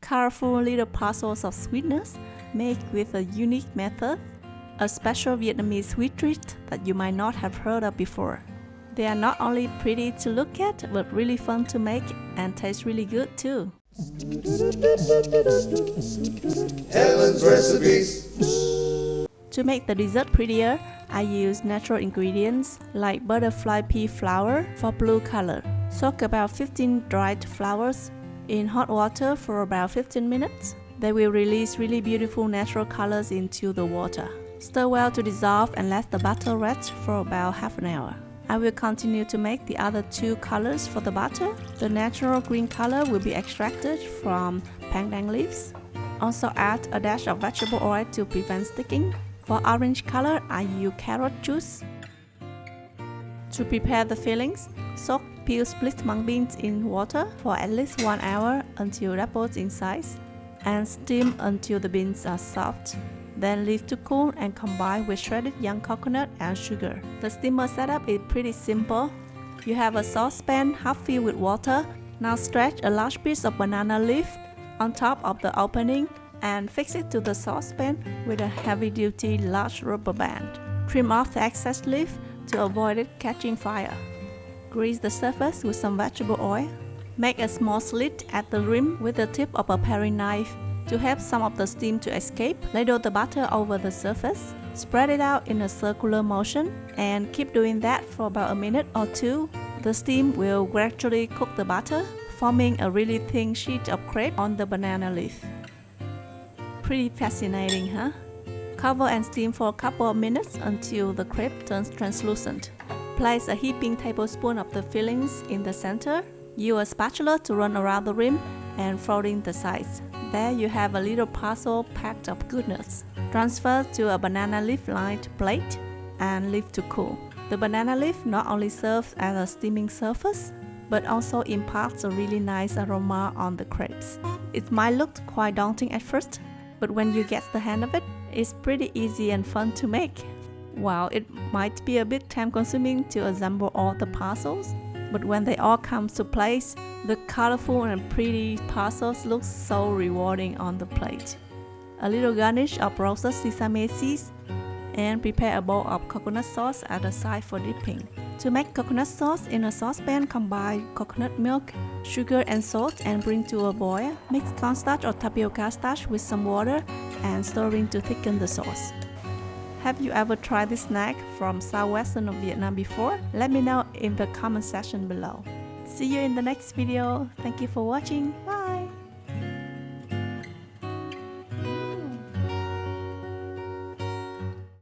colorful little parcels of sweetness made with a unique method, a special Vietnamese sweet treat that you might not have heard of before. They are not only pretty to look at, but really fun to make and taste really good too. Helen's recipes. To make the dessert prettier, I use natural ingredients like butterfly pea flour for blue color. Soak about 15 dried flowers in hot water for about 15 minutes. They will release really beautiful natural colors into the water. Stir well to dissolve and let the butter rest for about half an hour. I will continue to make the other two colors for the butter. The natural green color will be extracted from pandan leaves. Also add a dash of vegetable oil to prevent sticking. For orange color, I use carrot juice. To prepare the fillings, soak peel split mung beans in water for at least 1 hour until doubles in size, and steam until the beans are soft. Then leave to cool and combine with shredded young coconut and sugar. The steamer setup is pretty simple. You have a saucepan half filled with water. Now stretch a large piece of banana leaf on top of the opening and fix it to the saucepan with a heavy-duty large rubber band. Trim off the excess leaf to avoid it catching fire. Grease the surface with some vegetable oil. Make a small slit at the rim with the tip of a paring knife. To help some of the steam to escape, ladle the butter over the surface. Spread it out in a circular motion and keep doing that for about a minute or two. The steam will gradually cook the butter, forming a really thin sheet of crepe on the banana leaf. Pretty fascinating, huh? Cover and steam for a couple of minutes until the crepe turns translucent. Place a heaping tablespoon of the fillings in the center. Use a spatula to run around the rim and fold in the sides. There you have a little parcel packed of goodness. Transfer to a banana leaf-lined plate and leave to cool. The banana leaf not only serves as a steaming surface, but also imparts a really nice aroma on the crepes. It might look quite daunting at first, but when you get the hang of it, it's pretty easy and fun to make. While it might be a bit time-consuming to assemble all the parcels, but when they all come to place, the colorful and pretty parcels look so rewarding on the plate. A little garnish of roasted sesame seeds, and prepare a bowl of coconut sauce at the side for dipping. To make coconut sauce in a saucepan, combine coconut milk, sugar and salt and bring to a boil. Mix cornstarch or tapioca starch with some water and stir in to thicken the sauce. Have you ever tried this snack from southwestern of Vietnam before? Let me know in the comment section below. See you in the next video. Thank you for watching. Bye!